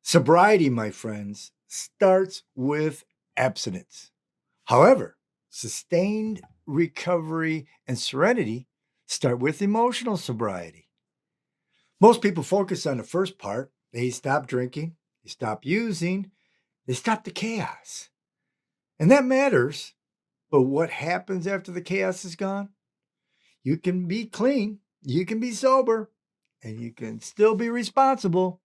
Sobriety, my friends, starts with abstinence. However, sustained recovery and serenity start with emotional sobriety. Most people focus on the first part. They stop drinking, they stop using, they stop the chaos. And that matters. But what happens after the chaos is gone? You can be clean, you can be sober, and you can still be responsible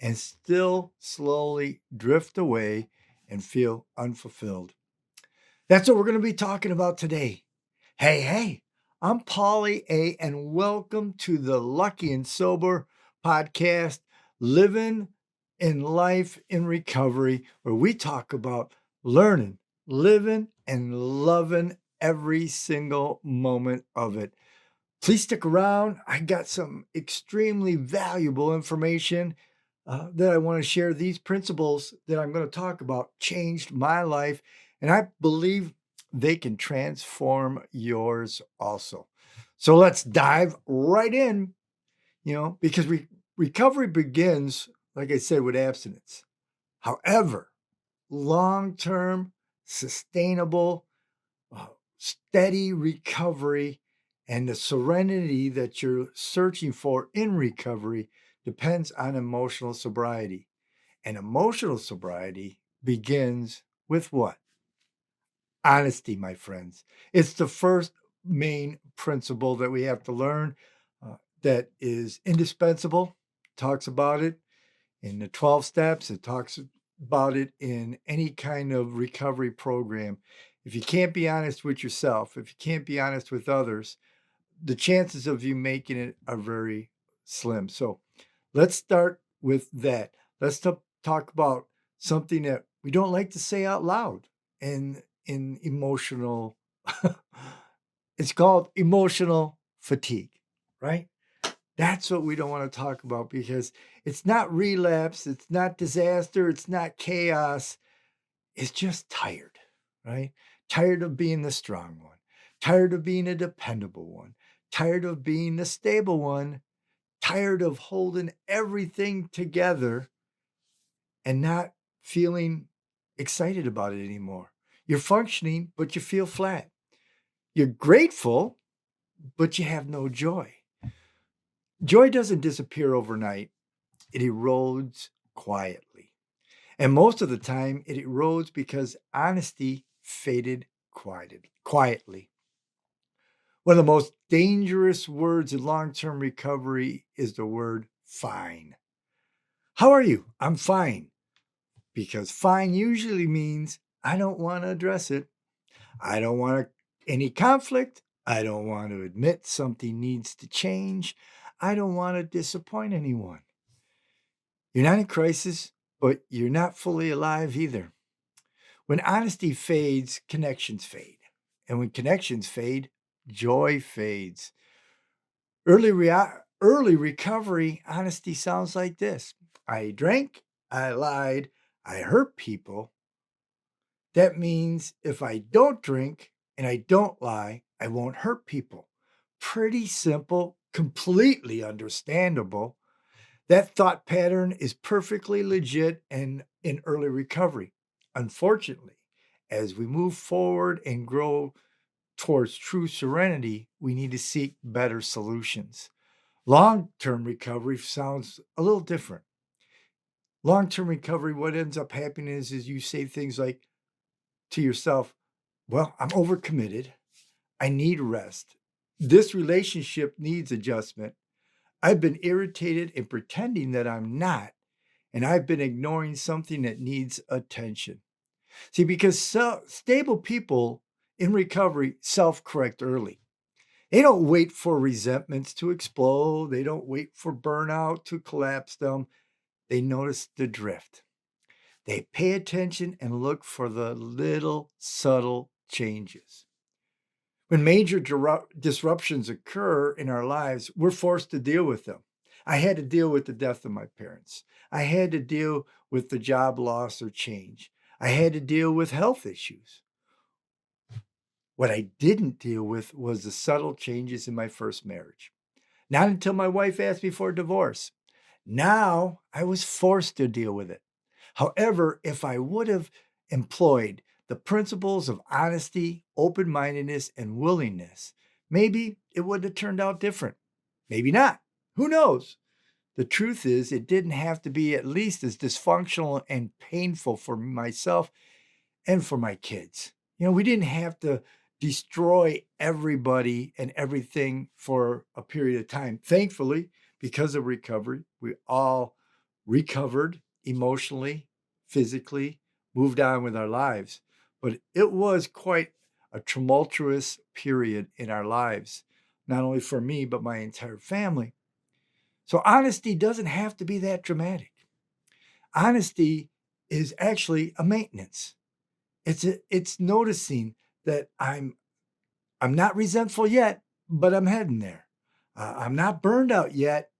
and still slowly drift away and feel unfulfilled. That's what we're going to be talking about today. Hey, I'm Paulie A, and welcome to the Lucky and Sober podcast, Living in Life in Recovery, where we talk about learning, living, and loving every single moment of it. Please stick around. I got some extremely valuable information that I want to share. These principles that I'm going to talk about changed my life, and I believe they can transform yours also. So let's dive right in, because recovery begins, like I said, with abstinence. However, long-term, sustainable, steady recovery and the serenity that you're searching for in recovery depends on emotional sobriety. And emotional sobriety begins with what? Honesty, my friends. It's the first main principle that we have to learn that is indispensable. Talks about it in the 12 steps. It talks about it in any kind of recovery program. If you can't be honest with yourself, if you can't be honest with others, the chances of you making it are very slim. So let's start with that. Let's talk about something that we don't like to say out loud in emotional. It's called emotional fatigue, right? That's what we don't want to talk about because it's not relapse, it's not disaster, it's not chaos. It's just tired, right? Tired of being the strong one, tired of being a dependable one, tired of being the stable one, tired of holding everything together and not feeling excited about it anymore. You're functioning, but you feel flat. You're grateful, but you have no joy. Joy doesn't disappear overnight. It erodes quietly. And most of the time, it erodes because honesty faded quietly. One of the most dangerous words in long term recovery is the word fine. How are you? I'm fine. Because fine usually means I don't want to address it. I don't want any conflict. I don't want to admit something needs to change. I don't want to disappoint anyone. You're not in crisis, but you're not fully alive either. When honesty fades, connections fade. And when connections fade, joy fades. Early recovery honesty sounds like this: I drank, I lied, I hurt people. That means if I don't drink and I don't lie, I won't hurt people. Pretty simple, completely understandable. That thought pattern is perfectly legit and in early recovery. Unfortunately, as we move forward and grow towards true serenity, we need to seek better solutions. Long term recovery sounds a little different. Long term recovery, what ends up happening is you say things like to yourself, well, I'm overcommitted. I need rest. This relationship needs adjustment. I've been irritated and pretending that I'm not, and I've been ignoring something that needs attention. See, because stable people in recovery self correct early. They don't wait for resentments to explode. They don't wait for burnout to collapse them. They notice the drift. They pay attention and look for the little subtle changes. When major disruptions occur in our lives, we're forced to deal with them. I had to deal with the death of my parents. I had to deal with the job loss or change. I had to deal with health issues. What I didn't deal with was the subtle changes in my first marriage. Not until my wife asked me for a divorce. Now I was forced to deal with it. However, if I would have employed the principles of honesty, open mindedness, and willingness, maybe it would have turned out different. Maybe not. Who knows? The truth is, it didn't have to be at least as dysfunctional and painful for myself and for my kids. We didn't have to destroy everybody and everything for a period of time. Thankfully, because of recovery, we all recovered emotionally, physically, moved on with our lives. But it was quite a tumultuous period in our lives, not only for me, but my entire family. So honesty doesn't have to be that dramatic. Honesty is actually a maintenance. It's noticing that I'm not resentful yet, but I'm heading there. I'm not burned out yet,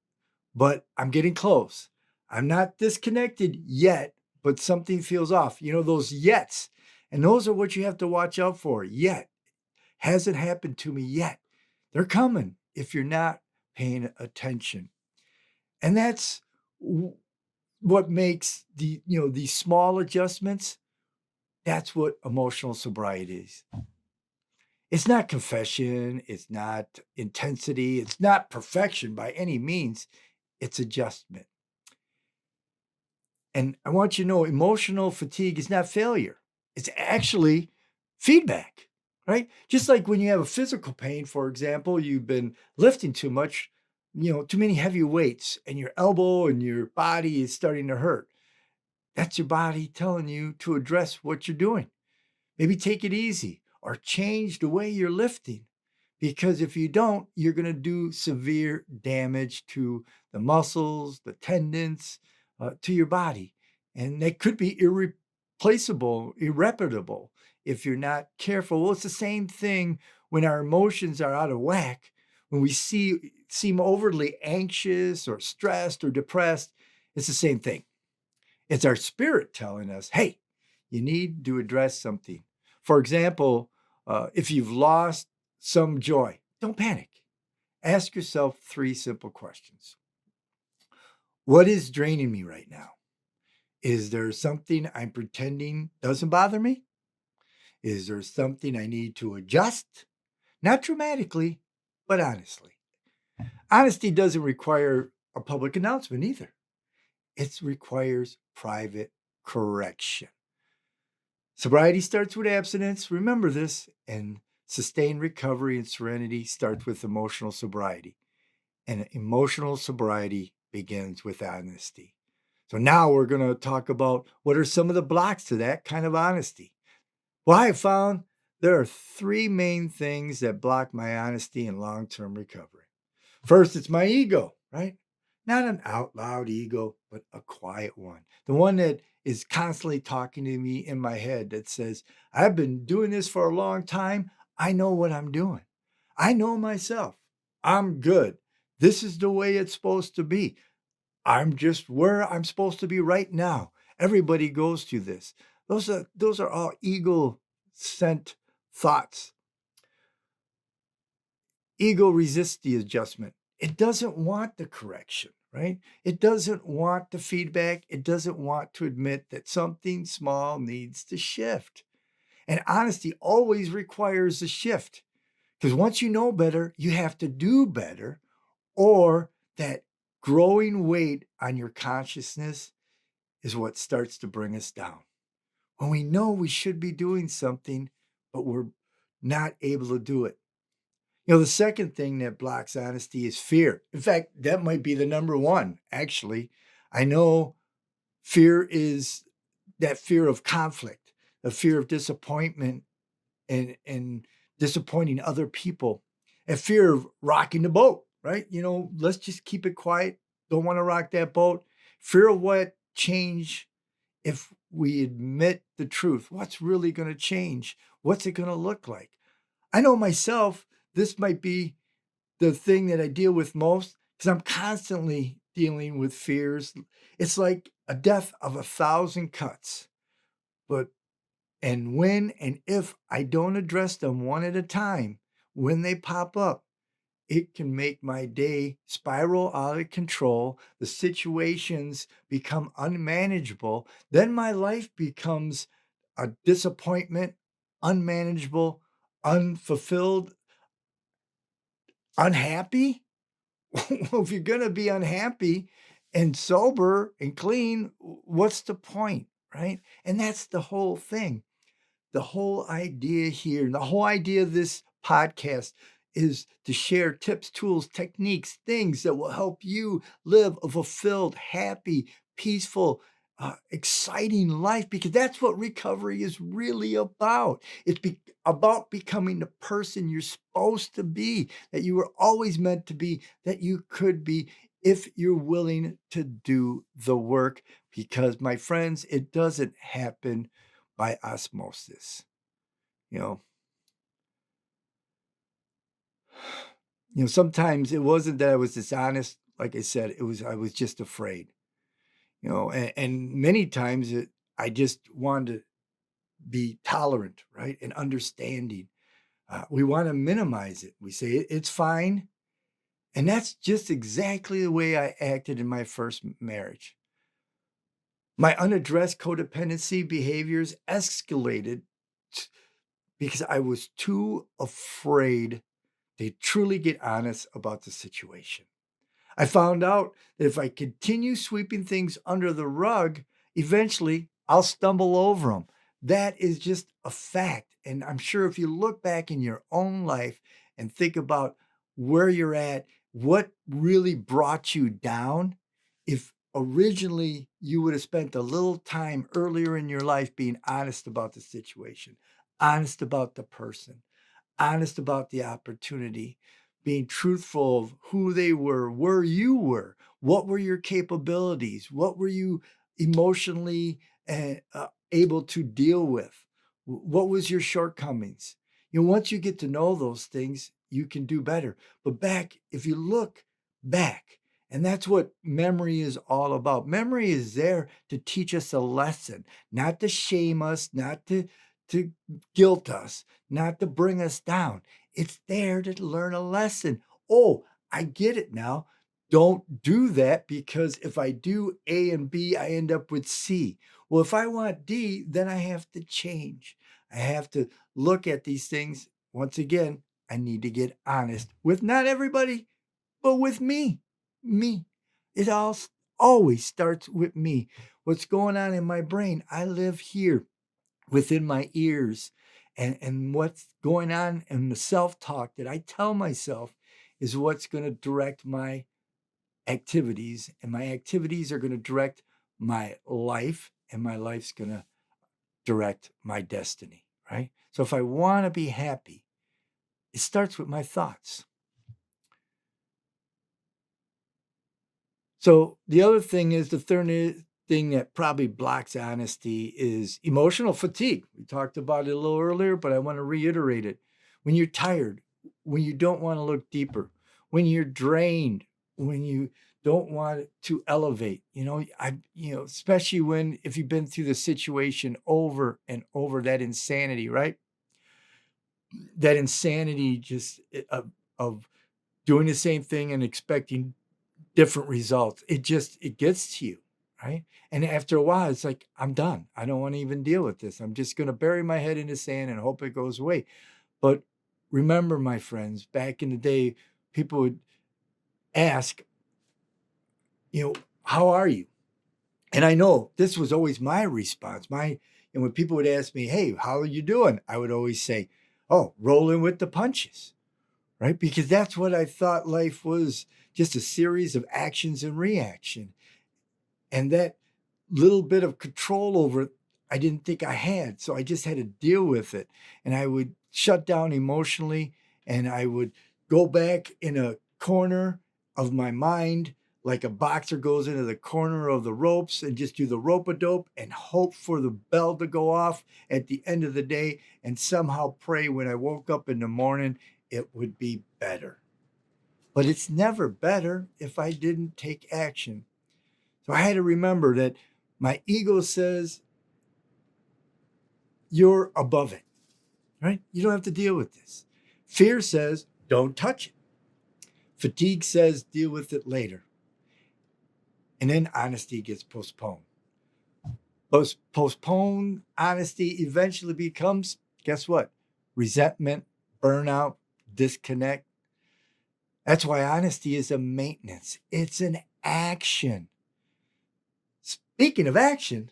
but I'm getting close. I'm not disconnected yet, but something feels off. Those yets, and those are what you have to watch out for. Yet hasn't happened to me yet. They're coming if you're not paying attention, and that's what makes these small adjustments. That's what emotional sobriety is. It's not confession, it's not intensity, it's not perfection by any means, it's adjustment. And I want you to know emotional fatigue is not failure, it's actually feedback, right? Just like when you have a physical pain, for example, you've been lifting too much, too many heavy weights, and your elbow and your body is starting to hurt. That's your body telling you to address what you're doing. Maybe take it easy or change the way you're lifting. Because if you don't, you're going to do severe damage to the muscles, the tendons, to your body. And they could be irreplaceable, irreparable if you're not careful. Well, it's the same thing when our emotions are out of whack, when we seem overly anxious or stressed or depressed. It's the same thing. It's our spirit telling us, hey, you need to address something. For example, if you've lost some joy, don't panic. Ask yourself 3 simple questions. What is draining me right now? Is there something I'm pretending doesn't bother me? Is there something I need to adjust? Not dramatically, but honestly. Honesty doesn't require a public announcement either. It requires private correction. Sobriety starts with abstinence. Remember this. And sustained recovery and serenity starts with emotional sobriety. And emotional sobriety begins with honesty. So now we're going to talk about what are some of the blocks to that kind of honesty. Well, I found there are 3 main things that block my honesty and long-term recovery. First, it's my ego, right? Not an out loud ego, but a quiet one. The one that is constantly talking to me in my head that says, I've been doing this for a long time. I know what I'm doing. I know myself. I'm good. This is the way it's supposed to be. I'm just where I'm supposed to be right now. Everybody goes through this. Those are all ego sent thoughts. Ego resists the adjustment. It doesn't want the correction, right? It doesn't want the feedback. It doesn't want to admit that something small needs to shift. And honesty always requires a shift because once you know better, you have to do better, or that growing weight on your consciousness is what starts to bring us down. When we know we should be doing something, but we're not able to do it. The second thing that blocks honesty is fear. In fact, that might be the number one, actually. I know fear is that fear of conflict, the fear of disappointment and disappointing other people, and fear of rocking the boat, right? Let's just keep it quiet. Don't want to rock that boat. Fear of what change if we admit the truth. What's really going to change? What's it going to look like? I know myself, this might be the thing that I deal with most because I'm constantly dealing with fears. It's like a death of 1,000 cuts. And when and if I don't address them one at a time, when they pop up, it can make my day spiral out of control. The situations become unmanageable. Then my life becomes a disappointment, unmanageable, unfulfilled, unhappy. Well, if you're going to be unhappy and sober and clean, what's the point, right? And that's the whole thing. The whole idea here, the whole idea of this podcast is to share tips, tools, techniques, things that will help you live a fulfilled, happy, peaceful, exciting life, because that's what recovery is really about. It's about becoming the person you're supposed to be, that you were always meant to be, that you could be if you're willing to do the work. Because, my friends, it doesn't happen by osmosis. You know, sometimes it wasn't that I was dishonest. Like I said, I was just afraid. And many times I just wanted to be tolerant, right, and understanding. We want to minimize it. We say it's fine, and that's just exactly the way I acted in my first marriage. My unaddressed codependency behaviors escalated because I was too afraid to truly get honest about the situation. I found out that if I continue sweeping things under the rug, eventually I'll stumble over them. That is just a fact. And I'm sure if you look back in your own life and think about where you're at, what really brought you down, if originally you would have spent a little time earlier in your life being honest about the situation, honest about the person, honest about the opportunity, being truthful of who they were, where you were, what were your capabilities, what were you emotionally able to deal with, what was your shortcomings. Once you get to know those things, you can do better. But if you look back, and that's what memory is all about. Memory is there to teach us a lesson, not to shame us, not to guilt us, not to bring us down. It's there to learn a lesson. Oh, I get it now. Don't do that, because if I do A and B, I end up with C. Well, if I want D, then I have to change. I have to look at these things. Once again, I need to get honest with not everybody, but with me. Me. It always starts with me. What's going on in my brain? I live here within my ears, and what's going on in the self-talk that I tell myself is what's going to direct my activities, and my activities are going to direct my life, and my life's going to direct my destiny, right? So if I want to be happy, it starts with my thoughts. So the other thing is, the third thing that probably blocks honesty is emotional fatigue. We talked about it a little earlier, but I want to reiterate it. When you're tired, when you don't want to look deeper, when you're drained, when you don't want to elevate, especially if you've been through the situation over and over, that insanity, right? That insanity of doing the same thing and expecting different results. It gets to you, right? And after a while, it's like, I'm done. I don't want to even deal with this. I'm just going to bury my head in the sand and hope it goes away. But remember, my friends, back in the day, people would ask, how are you? And I know this was always my response. And when people would ask me, hey, how are you doing? I would always say, oh, rolling with the punches, right? Because that's what I thought life was, just a series of actions and reaction. And that little bit of control over it, I didn't think I had. So I just had to deal with it. And I would shut down emotionally, and I would go back in a corner of my mind, like a boxer goes into the corner of the ropes, and just do the rope-a-dope and hope for the bell to go off at the end of the day, and somehow pray when I woke up in the morning it would be better. But it's never better if I didn't take action. So I had to remember that my ego says, you're above it, right? You don't have to deal with this. Fear says, don't touch it. Fatigue says deal with it later. And then honesty gets postponed. Postponed honesty eventually becomes, guess what? Resentment, burnout, disconnect. That's why honesty is a maintenance. It's an action. Speaking of action,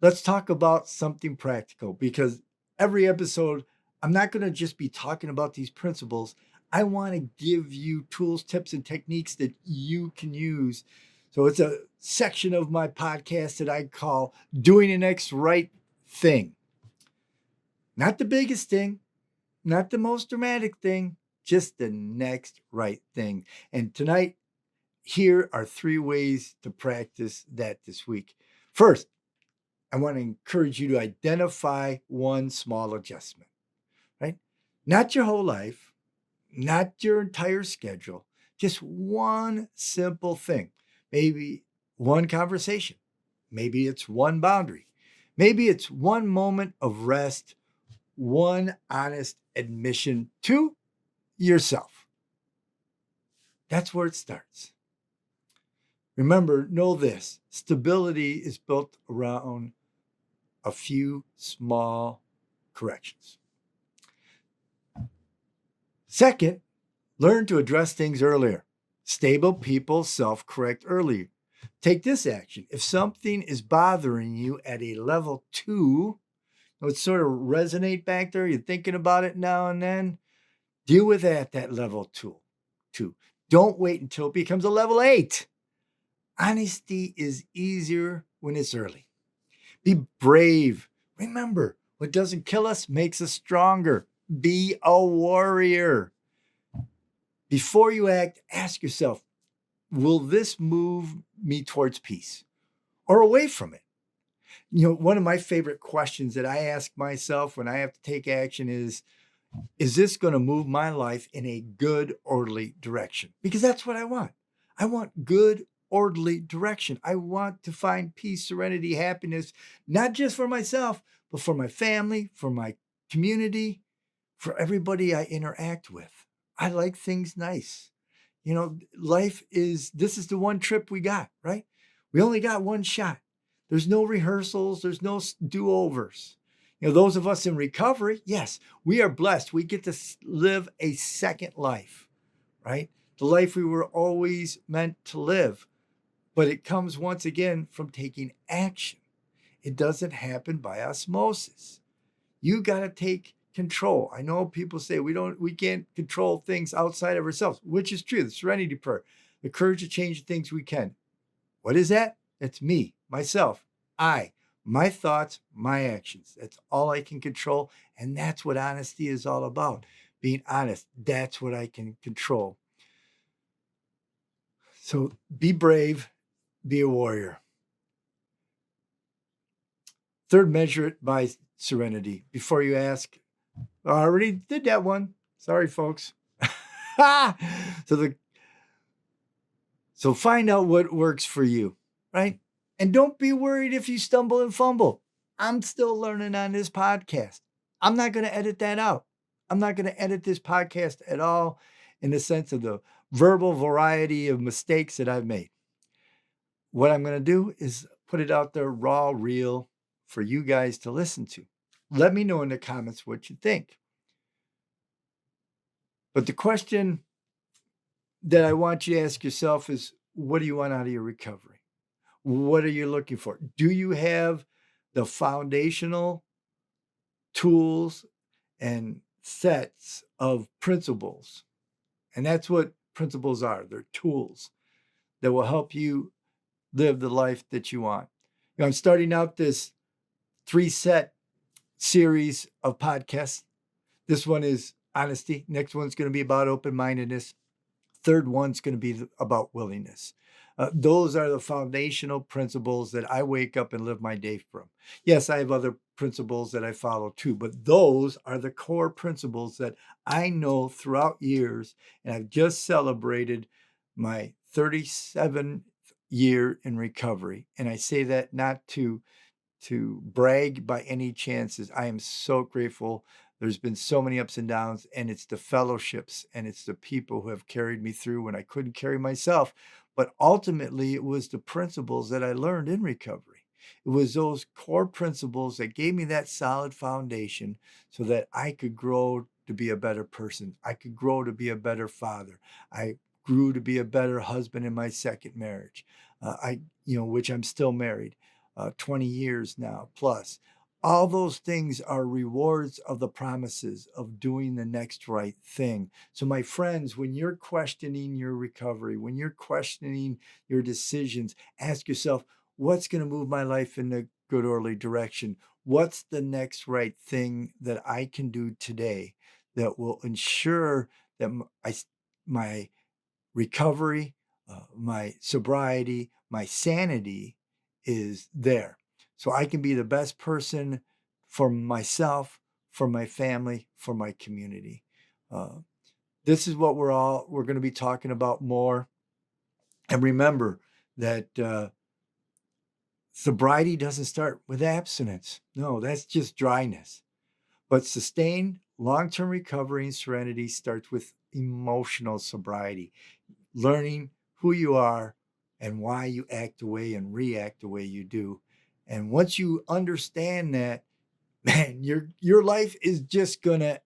let's talk about something practical, because every episode, I'm not going to just be talking about these principles. I want to give you tools, tips, and techniques that you can use. So it's a section of my podcast that I call Doing the Next Right Thing. Not the biggest thing, not the most dramatic thing, just the next right thing. And tonight, here are 3 ways to practice that this week. First, I want to encourage you to identify one small adjustment, right? Not your whole life, not your entire schedule, just one simple thing. Maybe one conversation. Maybe it's one boundary. Maybe it's one moment of rest, one honest admission to yourself. That's where it starts. Remember, know this: stability is built around a few small corrections. Second, learn to address things earlier. Stable people self-correct earlier. Take this action. If something is bothering you at a level 2, it sort of resonate back there, you're thinking about it now and then, deal with that at that level 2. Don't wait until it becomes a level 8. Honesty is easier when it's early. Be brave. Remember, what doesn't kill us makes us stronger. Be a warrior. Before you act, ask yourself, will this move me towards peace or away from it? One of my favorite questions that I ask myself when I have to take action is this going to move my life in a good, orderly direction? Because that's what I want. I want good, orderly direction. I want to find peace, serenity, happiness, not just for myself, but for my family, for my community, for everybody I interact with. I like things nice. This is the one trip we got, right? We only got one shot. There's no rehearsals. There's no do-overs. Those of us in recovery, yes, we are blessed. We get to live a second life, right? The life we were always meant to live. But it comes once again from taking action. It doesn't happen by osmosis. You got to take control. I know people say we can't control things outside of ourselves, which is true. The serenity prayer, the courage to change the things we can. What is that? It's me, myself, my thoughts, my actions. That's all I can control. And that's what honesty is all about. Being honest. That's what I can control. So be brave, be a warrior. Third, measure it by serenity. Before you ask, I already did that one. Sorry, folks. So find out what works for you, right? And don't be worried if you stumble and fumble. I'm still learning on this podcast. I'm not going to edit that out. I'm not going to edit this podcast at all in the sense of the verbal variety of mistakes that I've made. What I'm going to do is put it out there raw, real for you guys to listen to. Let me know in the comments what you think. But the question that I want you to ask yourself is, what do you want out of your recovery? What are you looking for? Do you have the foundational tools and sets of principles? And that's what principles are. They're tools that will help you live the life that you want. I'm starting out this 3-set series of podcasts. This one is honesty. Next one's going to be about open-mindedness. Third one's going to be about willingness. Those are the foundational principles that I wake up and live my day from. Yes, I have other principles that I follow too, but those are the core principles that I know throughout years. And I've just celebrated my 37th year in recovery. And I say that not to brag by any chances. I am so grateful There's been so many ups and downs, and it's the fellowships and it's the people who have carried me through when I couldn't carry myself. But ultimately, it was the principles that I learned in recovery. It was those core principles that gave me that solid foundation so that I could grow to be a better person. I could grow to be a better father. I grew to be a better husband in my second marriage. Which I'm still married, 20 years now plus. All those things are rewards of the promises of doing the next right thing. So, my friends, when you're questioning your recovery, when you're questioning your decisions, ask yourself, what's going to move my life in a good, orderly direction? What's the next right thing that I can do today that will ensure that my recovery, my sobriety, my sanity is there? So I can be the best person for myself, for my family, for my community. This is what we're going to be talking about more. And remember that sobriety doesn't start with abstinence. No, that's just dryness. But sustained long-term recovery and serenity starts with emotional sobriety, learning who you are and why you act the way and react the way you do. And once you understand that, man, your life is just gonna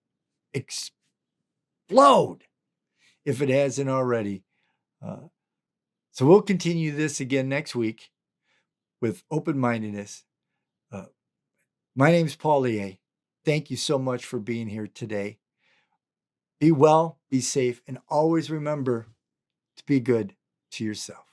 explode if it hasn't already. So we'll continue this again next week with open-mindedness. My name's Paul Lie. Thank you so much for being here today. Be well, be safe, and always remember to be good to yourself.